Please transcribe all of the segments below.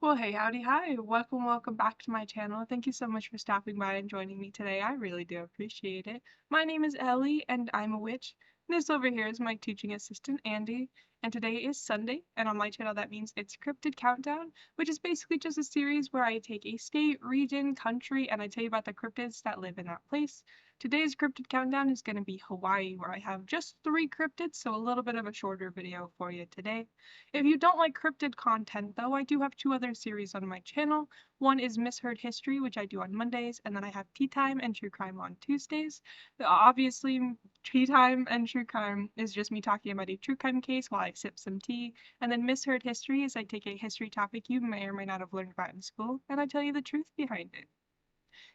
Well, hey, howdy, hi. Welcome back to my channel. Thank you so much for stopping by and joining me today. I really do appreciate it. My name is Ellie, and I'm a witch. This over here is my teaching assistant, Andy. And today is Sunday, and on my channel that means it's Cryptid Countdown, which is basically just a series where I take a state, region, country, and I tell you about the cryptids that live in that place. Today's Cryptid Countdown is going to be Hawaii, where I have just 3 cryptids, so a little bit of a shorter video for you today. If you don't like cryptid content, though, I do have 2 other series on my channel. One is Misheard History, which I do on Mondays, and then I have Tea Time and True Crime on Tuesdays. Obviously, Tea Time and True Crime is just me talking about a true crime case while I sip some tea, and then Misheard History is I take a history topic you may or may not have learned about in school, and I tell you the truth behind it.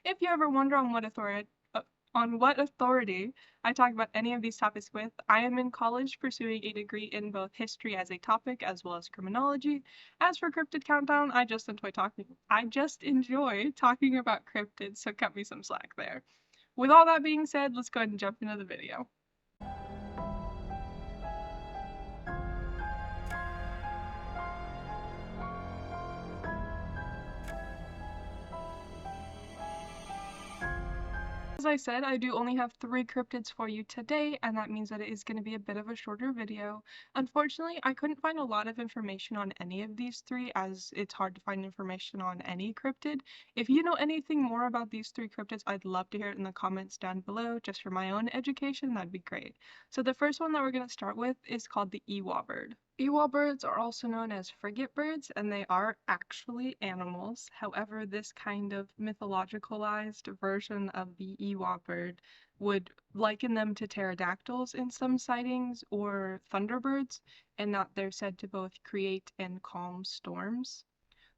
If you ever wonder on what authority I talk about any of these topics with, I am in college pursuing a degree in both history as a topic as well as criminology. As for Cryptid Countdown, I just enjoy talking about cryptids, so cut me some slack there. With all that being said, let's go ahead and jump into the video. As I said, I do only have 3 cryptids for you today, and that means that it is going to be a bit of a shorter video. Unfortunately, I couldn't find a lot of information on any of these 3, as it's hard to find information on any cryptid. If you know anything more about these 3 cryptids, I'd love to hear it in the comments down below, just for my own education, that'd be great. So the first one that we're going to start with is called the Ewa bird. Ewa birds are also known as frigate birds, and they are actually animals. However, this kind of mythologicalized version of the Ewa bird would liken them to pterodactyls in some sightings or thunderbirds, in that they're said to both create and calm storms.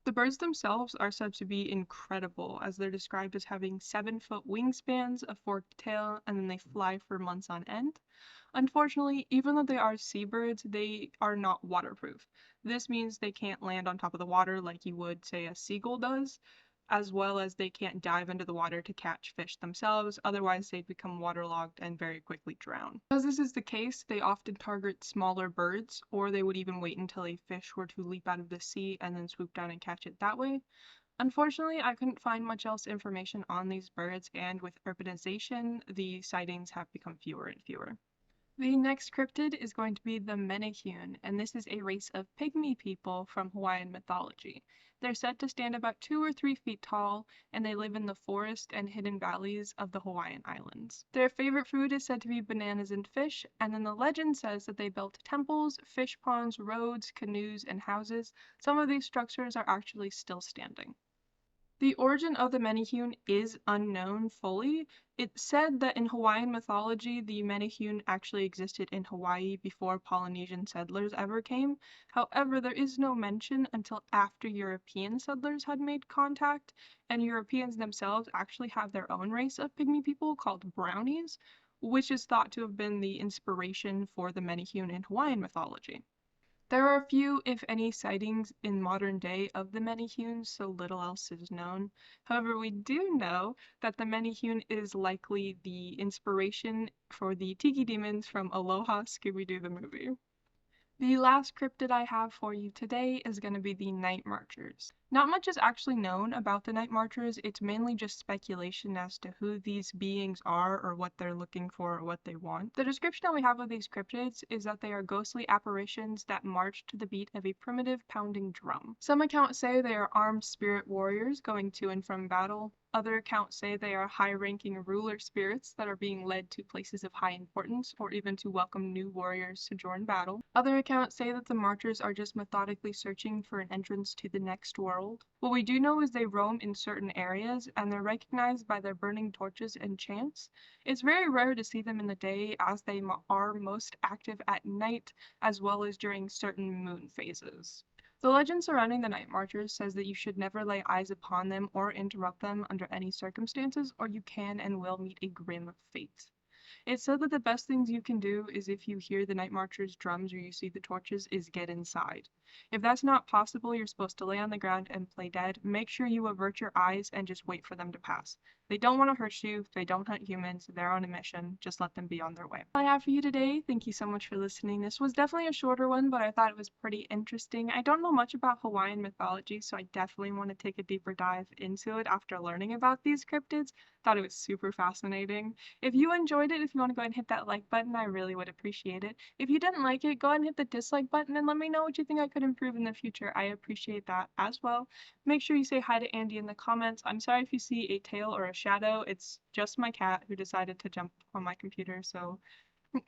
The birds themselves are said to be incredible, as they're described as having 7-foot wingspans, a forked tail, and then they fly for months on end. Unfortunately, even though they are seabirds, they are not waterproof. This means they can't land on top of the water like you would, say, a seagull does, as well as they can't dive into the water to catch fish themselves, otherwise they'd become waterlogged and very quickly drown. Because this is the case, they often target smaller birds, or they would even wait until a fish were to leap out of the sea and then swoop down and catch it that way. Unfortunately, I couldn't find much else information on these birds, and with urbanization, the sightings have become fewer and fewer. The next cryptid is going to be the Menehune, and this is a race of pygmy people from Hawaiian mythology. They're said to stand about 2 or 3 feet tall, and they live in the forest and hidden valleys of the Hawaiian Islands. Their favorite food is said to be bananas and fish, and then the legend says that they built temples, fish ponds, roads, canoes, and houses. Some of these structures are actually still standing. The origin of the Menehune is unknown fully. It's said that in Hawaiian mythology, the Menehune actually existed in Hawaii before Polynesian settlers ever came. However, there is no mention until after European settlers had made contact, and Europeans themselves actually have their own race of pygmy people called brownies, which is thought to have been the inspiration for the Menehune in Hawaiian mythology. There are few, if any, sightings in modern day of the Menehune, so little else is known. However, we do know that the Menehune is likely the inspiration for the Tiki Demons from Aloha Scooby-Doo the movie. The last cryptid I have for you today is going to be the Nightmarchers. Not much is actually known about the Nightmarchers, it's mainly just speculation as to who these beings are or what they're looking for or what they want. The description that we have of these cryptids is that they are ghostly apparitions that march to the beat of a primitive pounding drum. Some accounts say they are armed spirit warriors going to and from battle. Other accounts say they are high-ranking ruler spirits that are being led to places of high importance or even to welcome new warriors to join battle. Other accounts say that the marchers are just methodically searching for an entrance to the next world. What we do know is they roam in certain areas and they're recognized by their burning torches and chants. It's very rare to see them in the day, as they are most active at night as well as during certain moon phases. The legend surrounding the Nightmarchers says that you should never lay eyes upon them or interrupt them under any circumstances, or you can and will meet a grim fate. It's said that the best things you can do is, if you hear the Nightmarchers' drums or you see the torches, is get inside. If that's not possible, you're supposed to lay on the ground and play dead. Make sure you avert your eyes and just wait for them to pass. They don't want to hurt you. They don't hunt humans. They're on a mission. Just let them be on their way. That's all I have for you today. Thank you so much for listening. This was definitely a shorter one, but I thought it was pretty interesting. I don't know much about Hawaiian mythology, so I definitely want to take a deeper dive into it after learning about these cryptids. Thought it was super fascinating. If you enjoyed it, if you want to go ahead and hit that like button, I really would appreciate it. If you didn't like it, go ahead and hit the dislike button and let me know what you think I could improve in the future. I appreciate that as well. Make sure you say hi to Andy in the comments. I'm sorry if you see a tail or a shadow. It's just my cat who decided to jump on my computer, so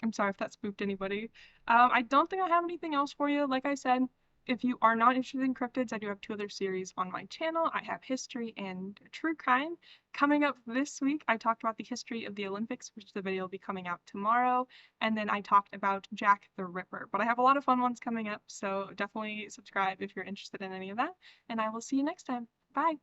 I'm sorry if that spooked anybody. I don't think I have anything else for you. Like I said, if you are not interested in cryptids, I do have two other series on my channel. I have history and true crime. Coming up this week, I talked about the history of the Olympics, which the video will be coming out tomorrow. And then I talked about Jack the Ripper. But I have a lot of fun ones coming up, so definitely subscribe if you're interested in any of that. And I will see you next time. Bye.